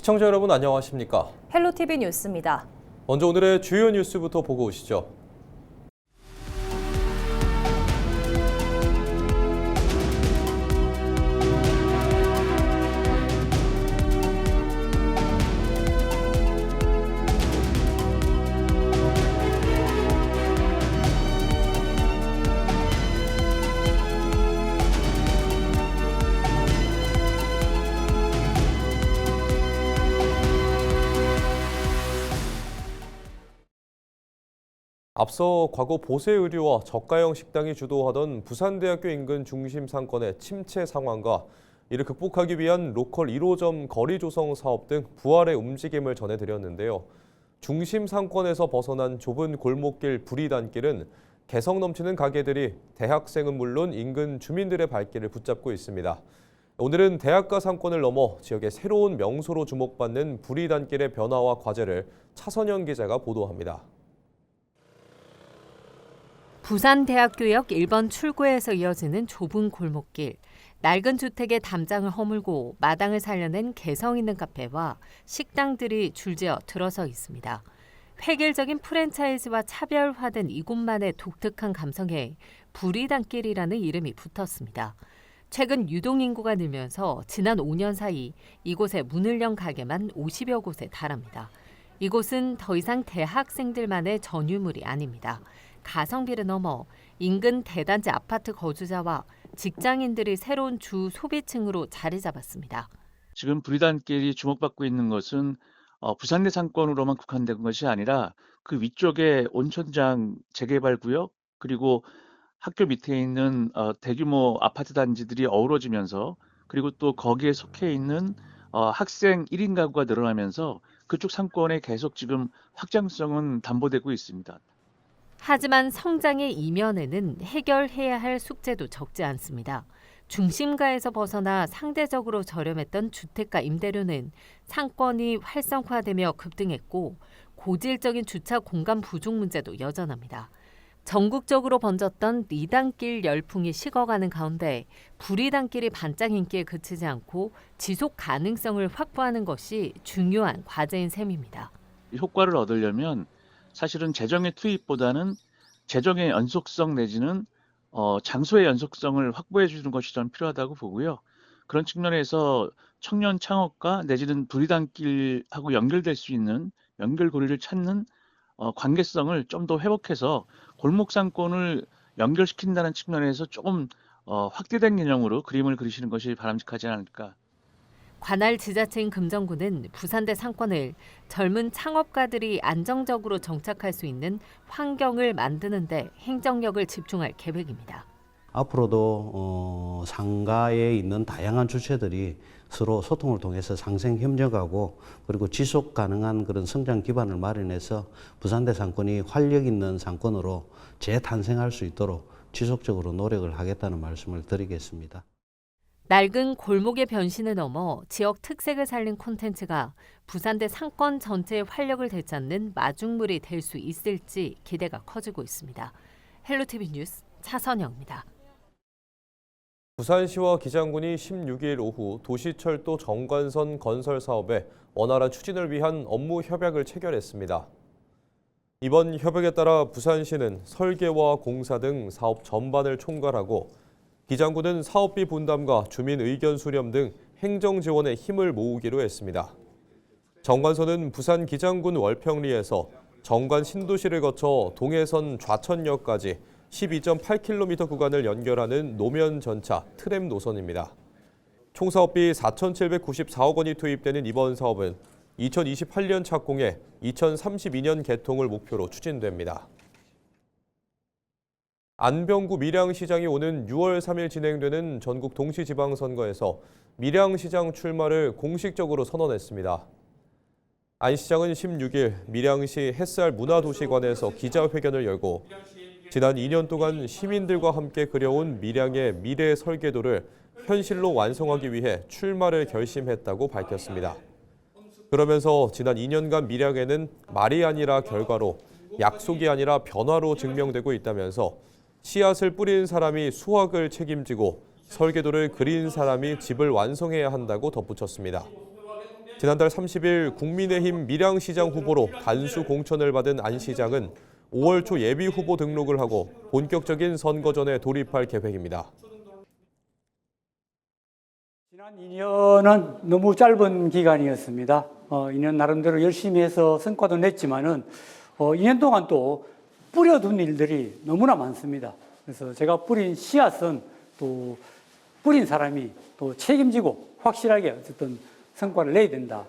시청자 여러분 안녕하십니까? 헬로티비 뉴스입니다. 먼저 오늘의 주요 뉴스부터 보고 오시죠. 앞서 과거 보세 의류와 저가형 식당이 주도하던 부산대학교 인근 중심 상권의 침체 상황과 이를 극복하기 위한 로컬 1호점 거리 조성 사업 등 부활의 움직임을 전해드렸는데요. 중심 상권에서 벗어난 좁은 골목길 부리단길은 개성 넘치는 가게들이 대학생은 물론 인근 주민들의 발길을 붙잡고 있습니다. 오늘은 대학가 상권을 넘어 지역의 새로운 명소로 주목받는 부리단길의 변화와 과제를 차선영 기자가 보도합니다. 부산대학교역 1번 출구에서 이어지는 좁은 골목길, 낡은 주택의 담장을 허물고 마당을 살려낸 개성 있는 카페와 식당들이 줄지어 들어서 있습니다. 획일적인 프랜차이즈와 차별화된 이곳만의 독특한 감성에 부리단길이라는 이름이 붙었습니다. 최근 유동인구가 늘면서 지난 5년 사이 이곳에 문을 연 가게만 50여 곳에 달합니다. 이곳은 더 이상 대학생들만의 전유물이 아닙니다. 가성비를 넘어 인근 대단지 아파트 거주자와 직장인들이 새로운 주 소비층으로 자리 잡았습니다. 지금 부리단길이 주목받고 있는 것은 부산대 상권으로만 국한된 것이 아니라 그 위쪽에 온천장 재개발 구역 그리고 학교 밑에 있는 대규모 아파트 단지들이 어우러지면서 그리고 또 거기에 속해 있는 학생 1인 가구가 늘어나면서 그쪽 상권에 계속 지금 확장성은 담보되고 있습니다. 하지만 성장의 이면에는 해결해야 할 숙제도 적지 않습니다. 중심가에서 벗어나 상대적으로 저렴했던 주택가 임대료는 상권이 활성화되며 급등했고 고질적인 주차 공간 부족 문제도 여전합니다. 전국적으로 번졌던 리단길 열풍이 식어가는 가운데 부리단길이 반짝 인기에 그치지 않고 지속 가능성을 확보하는 것이 중요한 과제인 셈입니다. 효과를 얻으려면 사실은 재정의 투입보다는 재정의 연속성 내지는 장소의 연속성을 확보해 주는 것이 저는 필요하다고 보고요. 그런 측면에서 청년 창업과 내지는 부리단길하고 연결될 수 있는 연결고리를 찾는 관계성을 좀 더 회복해서 골목 상권을 연결시킨다는 측면에서 조금 확대된 개념으로 그림을 그리시는 것이 바람직하지 않을까. 관할 지자체인 금정구는 부산대 상권을 젊은 창업가들이 안정적으로 정착할 수 있는 환경을 만드는 데 행정력을 집중할 계획입니다. 앞으로도 상가에 있는 다양한 주체들이 서로 소통을 통해서 상생 협력하고 그리고 지속 가능한 그런 성장 기반을 마련해서 부산대 상권이 활력 있는 상권으로 재탄생할 수 있도록 지속적으로 노력을 하겠다는 말씀을 드리겠습니다. 낡은 골목의 변신을 넘어 지역 특색을 살린 콘텐츠가 부산대 상권 전체의 활력을 되찾는 마중물이 될 수 있을지 기대가 커지고 있습니다. 헬로티비 뉴스 차선영입니다. 부산시와 기장군이 16일 오후 도시철도 정관선 건설 사업의 원활한 추진을 위한 업무 협약을 체결했습니다. 이번 협약에 따라 부산시는 설계와 공사 등 사업 전반을 총괄하고 기장군은 사업비 분담과 주민 의견 수렴 등 행정 지원에 힘을 모으기로 했습니다. 정관선은 부산 기장군 월평리에서 정관 신도시를 거쳐 동해선 좌천역까지 12.8km 구간을 연결하는 노면 전차 트램 노선입니다. 총 사업비 4,794억 원이 투입되는 이번 사업은 2028년 착공해 2032년 개통을 목표로 추진됩니다. 안병구 밀양시장이 오는 6월 3일 진행되는 전국 동시지방선거에서 밀양시장 출마를 공식적으로 선언했습니다. 안 시장은 16일 밀양시 햇살 문화도시관에서 기자회견을 열고 지난 2년 동안 시민들과 함께 그려온 밀양의 미래 설계도를 현실로 완성하기 위해 출마를 결심했다고 밝혔습니다. 그러면서 지난 2년간 밀양에는 말이 아니라 결과로, 약속이 아니라 변화로 증명되고 있다면서 씨앗을 뿌린 사람이 수확을 책임지고 설계도를 그린 사람이 집을 완성해야 한다고 덧붙였습니다. 지난달 30일 국민의힘 밀양시장 후보로 단수 공천을 받은 안 시장은 5월 초 예비 후보 등록을 하고 본격적인 선거전에 돌입할 계획입니다. 지난 2년은 너무 짧은 기간이었습니다. 2년 나름대로 열심히 해서 성과도 냈지만은 2년 동안 또 뿌려둔 일들이 너무나 많습니다. 그래서 제가 뿌린 씨앗은 또 뿌린 사람이 또 책임지고 확실하게 어쨌든 성과를 내야 된다.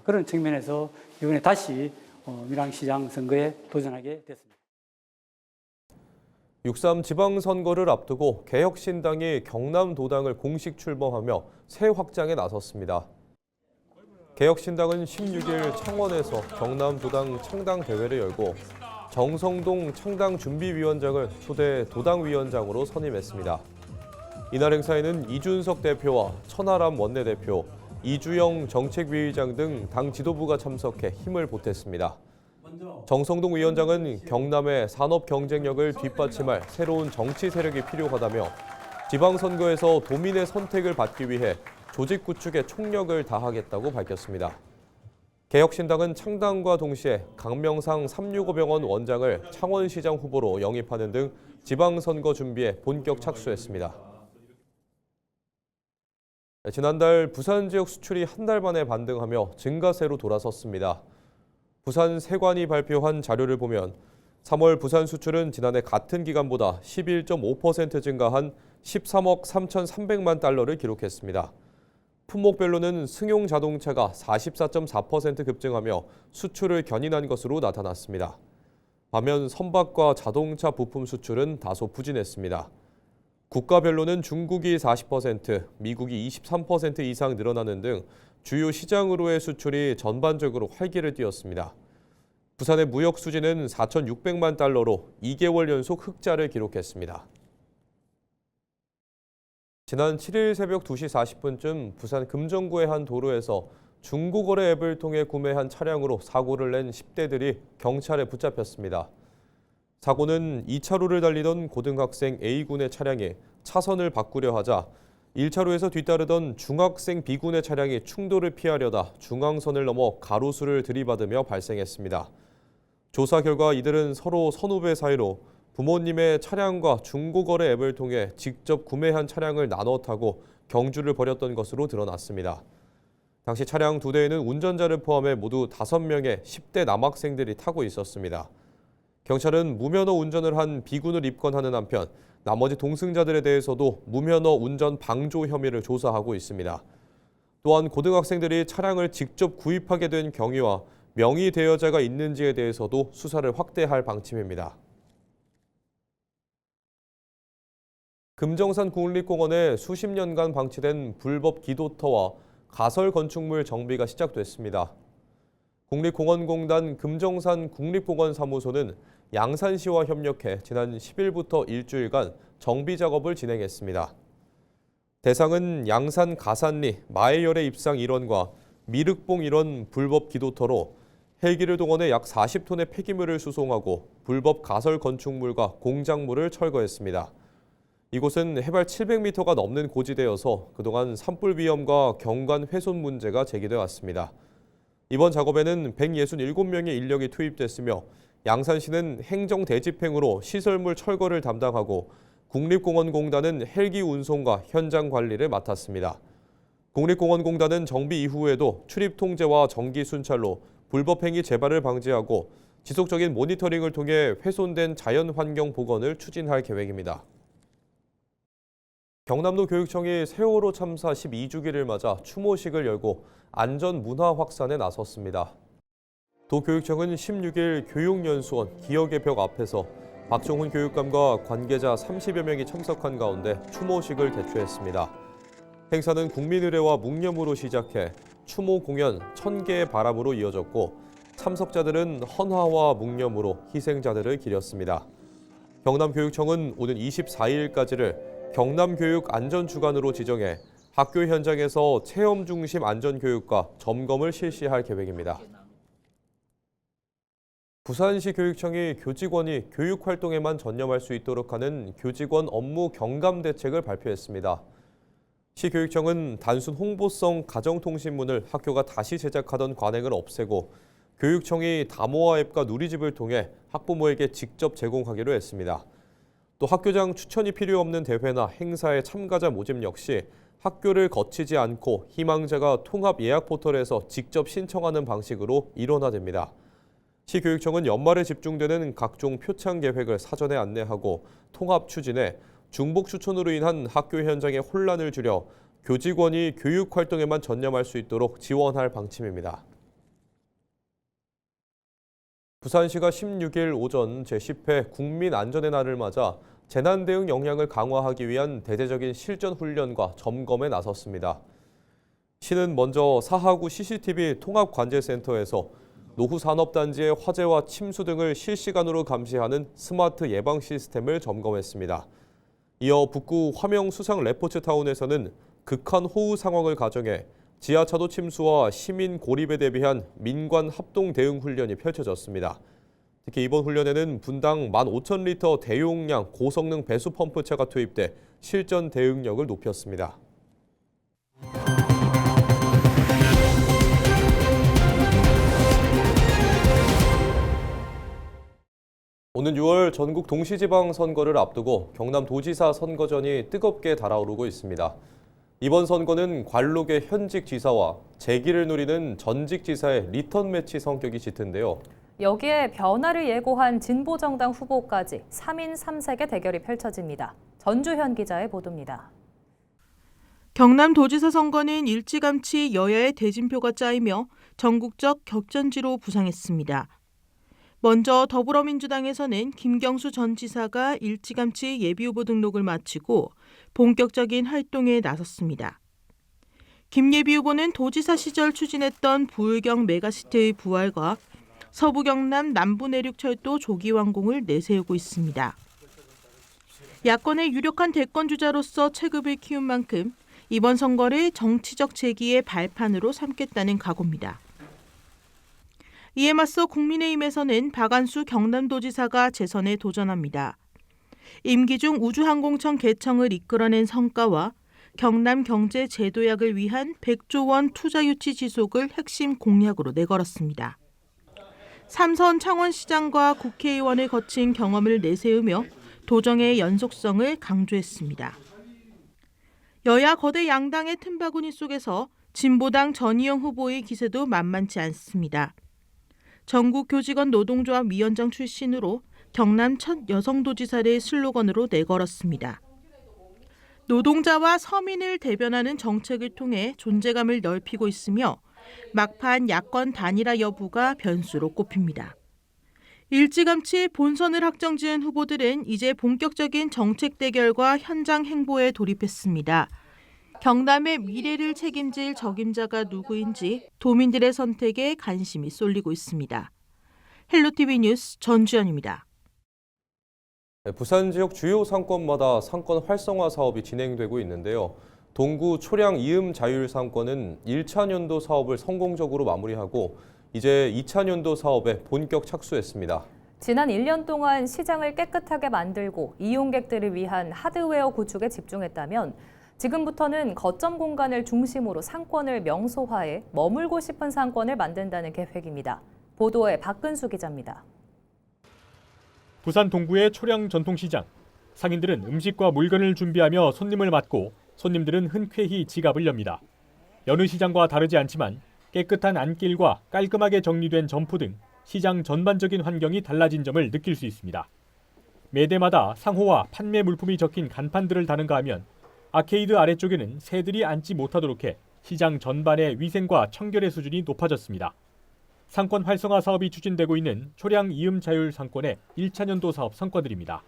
그런 측면에서 이번에 다시 밀양시장 선거에 도전하게 됐습니다. 6.3 지방선거를 앞두고 개혁신당이 경남도당을 공식 출범하며 새 확장에 나섰습니다. 개혁신당은 16일 창원에서 경남도당 창당대회를 열고 정성동 창당준비위원장을 초대 도당위원장으로 선임했습니다. 이날 행사에는 이준석 대표와 천하람 원내대표, 이주영 정책위의장 등 당 지도부가 참석해 힘을 보탰습니다. 정성동 위원장은 경남의 산업 경쟁력을 뒷받침할 새로운 정치 세력이 필요하다며 지방선거에서 도민의 선택을 받기 위해 조직 구축에 총력을 다하겠다고 밝혔습니다. 개혁신당은 창당과 동시에 강명상 365병원 원장을 창원시장 후보로 영입하는 등 지방선거 준비에 본격 착수했습니다. 지난달 부산 지역 수출이 한 달 만에 반등하며 증가세로 돌아섰습니다. 부산 세관이 발표한 자료를 보면 3월 부산 수출은 지난해 같은 기간보다 11.5% 증가한 13억 3,300만 달러를 기록했습니다. 품목별로는 승용 자동차가 44.4% 급증하며 수출을 견인한 것으로 나타났습니다. 반면 선박과 자동차 부품 수출은 다소 부진했습니다. 국가별로는 중국이 40%, 미국이 23% 이상 늘어나는 등 주요 시장으로의 수출이 전반적으로 활기를 띠었습니다. 부산의 무역 수지는 4,600만 달러로 2개월 연속 흑자를 기록했습니다. 지난 7일 새벽 2시 40분쯤 부산 금정구의 한 도로에서 중고거래 앱을 통해 구매한 차량으로 사고를 낸 10대들이 경찰에 붙잡혔습니다. 사고는 2차로를 달리던 고등학생 A군의 차량이 차선을 바꾸려 하자 1차로에서 뒤따르던 중학생 B군의 차량이 충돌을 피하려다 중앙선을 넘어 가로수를 들이받으며 발생했습니다. 조사 결과 이들은 서로 선후배 사이로 부모님의 차량과 중고거래 앱을 통해 직접 구매한 차량을 나눠 타고 경주를 벌였던 것으로 드러났습니다. 당시 차량 2대에는 운전자를 포함해 모두 5명의 10대 남학생들이 타고 있었습니다. 경찰은 무면허 운전을 한 B군을 입건하는 한편 나머지 동승자들에 대해서도 무면허 운전 방조 혐의를 조사하고 있습니다. 또한 고등학생들이 차량을 직접 구입하게 된 경위와 명의 대여자가 있는지에 대해서도 수사를 확대할 방침입니다. 금정산 국립공원에 수십 년간 방치된 불법 기도터와 가설 건축물 정비가 시작됐습니다. 국립공원공단 금정산 국립공원사무소는 양산시와 협력해 지난 10일부터 일주일간 정비 작업을 진행했습니다. 대상은 양산 가산리 마해열의 입상 일원과 미륵봉 일원 불법 기도터로 헬기를 동원해 약 40톤의 폐기물을 수송하고 불법 가설 건축물과 공작물을 철거했습니다. 이곳은 해발 700m가 넘는 고지대여서 그동안 산불 위험과 경관 훼손 문제가 제기돼 왔습니다. 이번 작업에는 167명의 인력이 투입됐으며 양산시는 행정대집행으로 시설물 철거를 담당하고 국립공원공단은 헬기 운송과 현장 관리를 맡았습니다. 국립공원공단은 정비 이후에도 출입 통제와 정기 순찰로 불법행위 재발을 방지하고 지속적인 모니터링을 통해 훼손된 자연환경 복원을 추진할 계획입니다. 경남도 교육청이 세월호 참사 12주기를 맞아 추모식을 열고 안전 문화 확산에 나섰습니다. 도교육청은 16일 교육연수원 기억의 벽 앞에서 박종훈 교육감과 관계자 30여 명이 참석한 가운데 추모식을 개최했습니다. 행사는 국민의례와 묵념으로 시작해 추모 공연 1000개의 바람으로 이어졌고 참석자들은 헌화와 묵념으로 희생자들을 기렸습니다. 경남교육청은 오는 24일까지를 경남교육 안전주간으로 지정해 학교 현장에서 체험 중심 안전교육과 점검을 실시할 계획입니다. 부산시 교육청이 교직원이 교육활동에만 전념할 수 있도록 하는 교직원 업무 경감 대책을 발표했습니다. 시교육청은 단순 홍보성 가정통신문을 학교가 다시 제작하던 관행을 없애고 교육청이 다모아 앱과 누리집을 통해 학부모에게 직접 제공하기로 했습니다. 또 학교장 추천이 필요 없는 대회나 행사의 참가자 모집 역시 학교를 거치지 않고 희망자가 통합 예약 포털에서 직접 신청하는 방식으로 일원화됩니다. 시교육청은 연말에 집중되는 각종 표창 계획을 사전에 안내하고 통합 추진에 중복 추천으로 인한 학교 현장의 혼란을 줄여 교직원이 교육 활동에만 전념할 수 있도록 지원할 방침입니다. 부산시가 16일 오전 제10회 국민안전의 날을 맞아 재난 대응 역량을 강화하기 위한 대대적인 실전 훈련과 점검에 나섰습니다. 시는 먼저 사하구 CCTV 통합관제센터에서 노후산업단지의 화재와 침수 등을 실시간으로 감시하는 스마트 예방 시스템을 점검했습니다. 이어 북구 화명 수상 레포츠타운에서는 극한 호우 상황을 가정해 지하차도 침수와 시민 고립에 대비한 민관 합동 대응 훈련이 펼쳐졌습니다. 특히 이번 훈련에는 분당 15,000리터 대용량 고성능 배수 펌프차가 투입돼 실전 대응력을 높였습니다. 오는 6월 전국 동시지방선거를 앞두고 경남도지사 선거전이 뜨겁게 달아오르고 있습니다. 이번 선거는 관록의 현직 지사와 재기를 노리는 전직 지사의 리턴 매치 성격이 짙은데요. 여기에 변화를 예고한 진보정당 후보까지 3인 3색의 대결이 펼쳐집니다. 전주현 기자의 보도입니다. 경남도지사 선거는 일찌감치 여야의 대진표가 짜이며 전국적 격전지로 부상했습니다. 먼저 더불어민주당에서는 김경수 전 지사가 일찌감치 예비후보 등록을 마치고 본격적인 활동에 나섰습니다. 김 예비후보는 도지사 시절 추진했던 부울경 메가시티의 부활과 서부 경남 남부 내륙철도 조기 완공을 내세우고 있습니다. 야권의 유력한 대권 주자로서 체급을 키운 만큼 이번 선거를 정치적 재기의 발판으로 삼겠다는 각오입니다. 이에 맞서 국민의힘에서는 박안수 경남도지사가 재선에 도전합니다. 임기 중 우주항공청 개청을 이끌어낸 성과와 경남 경제 제도약을 위한 100조 원 투자 유치 지속을 핵심 공약으로 내걸었습니다. 3선 창원시장과 국회의원을 거친 경험을 내세우며 도정의 연속성을 강조했습니다. 여야 거대 양당의 틈바구니 속에서 진보당 전희영 후보의 기세도 만만치 않습니다. 전국교직원 노동조합 위원장 출신으로 경남 첫 여성도지사를 슬로건으로 내걸었습니다. 노동자와 서민을 대변하는 정책을 통해 존재감을 넓히고 있으며 막판 야권 단일화 여부가 변수로 꼽힙니다. 일찌감치 본선을 확정지은 후보들은 이제 본격적인 정책 대결과 현장 행보에 돌입했습니다. 경남의 미래를 책임질 적임자가 누구인지 도민들의 선택에 관심이 쏠리고 있습니다. 헬로티비 뉴스 전주현입니다. 부산 지역 주요 상권마다 상권 활성화 사업이 진행되고 있는데요. 동구 초량 이음 자율 상권은 1차 년도 사업을 성공적으로 마무리하고 이제 2차 년도 사업에 본격 착수했습니다. 지난 1년 동안 시장을 깨끗하게 만들고 이용객들을 위한 하드웨어 구축에 집중했다면 지금부터는 거점 공간을 중심으로 상권을 명소화해 머물고 싶은 상권을 만든다는 계획입니다. 보도에 박근수 기자입니다. 부산 동구의 초량 전통시장. 상인들은 음식과 물건을 준비하며 손님을 맞고 손님들은 흔쾌히 지갑을 엽니다. 여느 시장과 다르지 않지만 깨끗한 안길과 깔끔하게 정리된 점포 등 시장 전반적인 환경이 달라진 점을 느낄 수 있습니다. 매대마다 상호와 판매 물품이 적힌 간판들을 다는가 하면 아케이드 아래쪽에는 새들이 앉지 못하도록 해 시장 전반의 위생과 청결의 수준이 높아졌습니다. 상권 활성화 사업이 추진되고 있는 초량 이음 자율 상권의 1차 년도 사업 성과들입니다.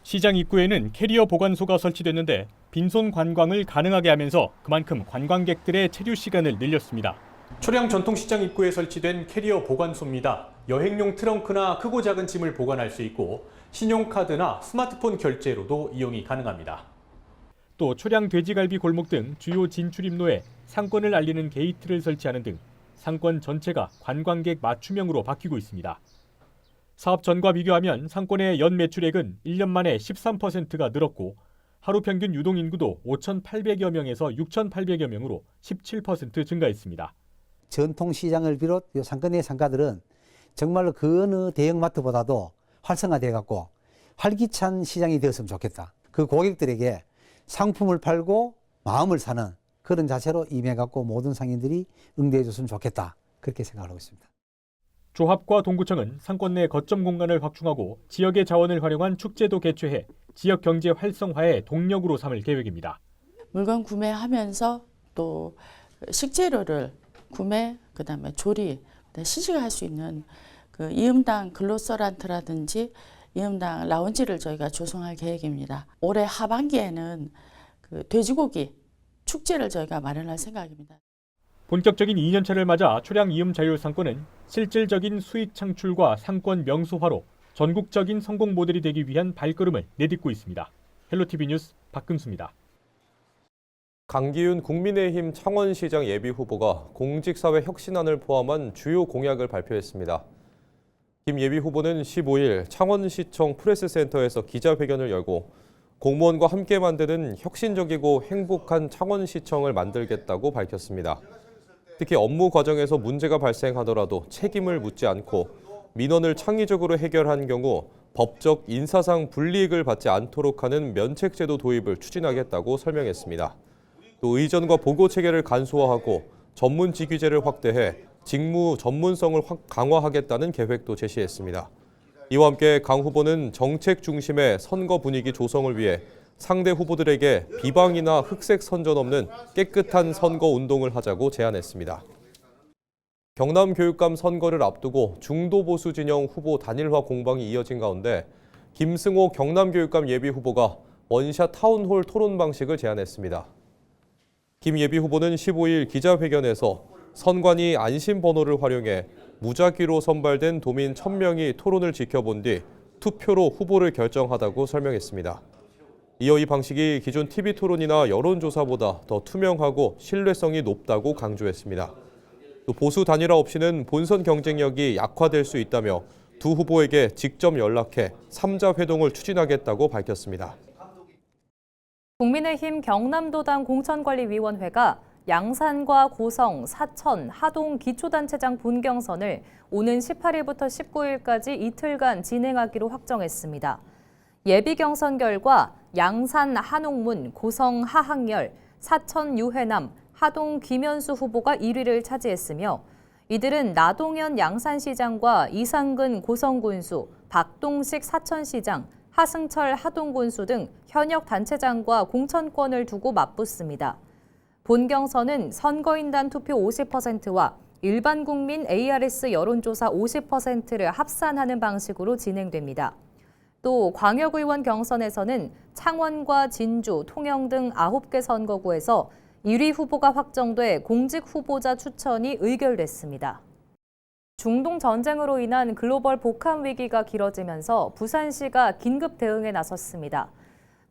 시장 입구에는 캐리어 보관소가 설치됐는데 빈손 관광을 가능하게 하면서 그만큼 관광객들의 체류 시간을 늘렸습니다. 초량 전통시장 입구에 설치된 캐리어 보관소입니다. 여행용 트렁크나 크고 작은 짐을 보관할 수 있고 신용카드나 스마트폰 결제로도 이용이 가능합니다. 또 초량 돼지갈비 골목 등 주요 진출입로에 상권을 알리는 게이트를 설치하는 등 상권 전체가 관광객 맞춤형으로 바뀌고 있습니다. 사업 전과 비교하면 상권의 연 매출액은 1년 만에 13%가 늘었고 하루 평균 유동 인구도 5,800여 명에서 6,800여 명으로 17% 증가했습니다. 전통시장을 비롯 상권 내 상가들은 정말로 그 어느 대형마트보다도 활성화되어 갖고 활기찬 시장이 되었으면 좋겠다. 그 고객들에게 상품을 팔고 마음을 사는 그런 자세로 임해 갖고 모든 상인들이 응대해 줬으면 좋겠다. 그렇게 생각하고 있습니다. 조합과 동구청은 상권 내 거점 공간을 확충하고 지역의 자원을 활용한 축제도 개최해 지역 경제 활성화의 동력으로 삼을 계획입니다. 물건 구매하면서 또 식재료를 구매, 그다음에 조리, 시식할 수 있는 그 이음당 글로서란트라든지 이음당 라운지를 저희가 조성할 계획입니다. 올해 하반기에는 그 돼지고기 축제를 저희가 마련할 생각입니다. 본격적인 2년차를 맞아 초량 이음 자율 상권은 실질적인 수익 창출과 상권 명소화로 전국적인 성공 모델이 되기 위한 발걸음을 내딛고 있습니다. 헬로티비 뉴스 박근수입니다. 강기훈 국민의힘 창원시장 예비후보가 공직사회 혁신안을 포함한 주요 공약을 발표했습니다. 김 예비후보는 15일 창원시청 프레스센터에서 기자회견을 열고 공무원과 함께 만드는 혁신적이고 행복한 창원시청을 만들겠다고 밝혔습니다. 특히 업무 과정에서 문제가 발생하더라도 책임을 묻지 않고 민원을 창의적으로 해결한 경우 법적 인사상 불이익을 받지 않도록 하는 면책제도 도입을 추진하겠다고 설명했습니다. 또 의전과 보고 체계를 간소화하고 전문 직위제를 확대해 직무 전문성을 강화하겠다는 계획도 제시했습니다. 이와 함께 강 후보는 정책 중심의 선거 분위기 조성을 위해 상대 후보들에게 비방이나 흑색 선전 없는 깨끗한 선거 운동을 하자고 제안했습니다. 경남교육감 선거를 앞두고 중도보수 진영 후보 단일화 공방이 이어진 가운데 김승호 경남교육감 예비후보가 원샷 타운홀 토론 방식을 제안했습니다. 김 예비후보는 15일 기자회견에서 선관위 안심번호를 활용해 무작위로 선발된 도민 1,000명이 토론을 지켜본 뒤 투표로 후보를 결정하다고 설명했습니다. 이어 이 방식이 기존 TV토론이나 여론조사보다 더 투명하고 신뢰성이 높다고 강조했습니다. 또 보수 단일화 없이는 본선 경쟁력이 약화될 수 있다며 두 후보에게 직접 연락해 3자 회동을 추진하겠다고 밝혔습니다. 국민의힘 경남도당 공천관리위원회가 양산과 고성, 사천, 하동 기초단체장 본경선을 오는 18일부터 19일까지 이틀간 진행하기로 확정했습니다. 예비경선 결과 양산 한옥문, 고성 하학열, 사천 유해남, 하동 김현수 후보가 1위를 차지했으며 이들은 나동현 양산시장과 이상근 고성군수, 박동식 사천시장, 하승철 하동군수 등 현역 단체장과 공천권을 두고 맞붙습니다. 본경선은 선거인단 투표 50%와 일반 국민 ARS 여론조사 50%를 합산하는 방식으로 진행됩니다. 또 광역의원 경선에서는 창원과 진주, 통영 등 9개 선거구에서 1위 후보가 확정돼 공직 후보자 추천이 의결됐습니다. 중동 전쟁으로 인한 글로벌 복합 위기가 길어지면서 부산시가 긴급 대응에 나섰습니다.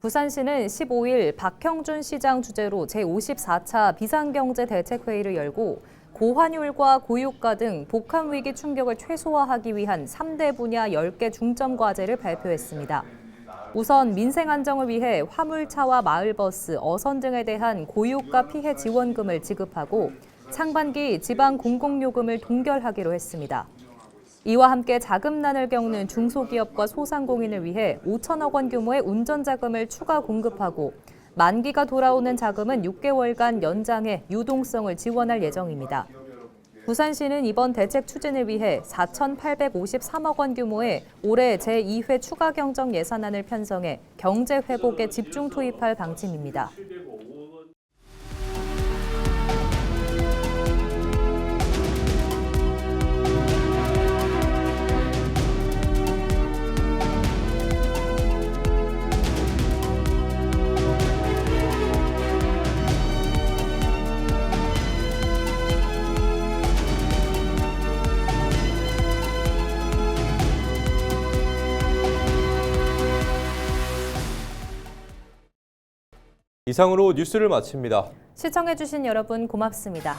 부산시는 15일 박형준 시장 주재로 제54차 비상경제대책회의를 열고 고환율과 고유가 등 복합 위기 충격을 최소화하기 위한 3대 분야 10개 중점 과제를 발표했습니다. 우선 민생 안정을 위해 화물차와 마을버스, 어선 등에 대한 고유가 피해 지원금을 지급하고 상반기 지방 공공요금을 동결하기로 했습니다. 이와 함께 자금난을 겪는 중소기업과 소상공인을 위해 5천억 원 규모의 운전자금을 추가 공급하고 만기가 돌아오는 자금은 6개월간 연장해 유동성을 지원할 예정입니다. 부산시는 이번 대책 추진을 위해 4,853억 원 규모의 올해 제2회 추가 경정 예산안을 편성해 경제 회복에 집중 투입할 방침입니다. 이상으로 뉴스를 마칩니다. 시청해주신 여러분 고맙습니다.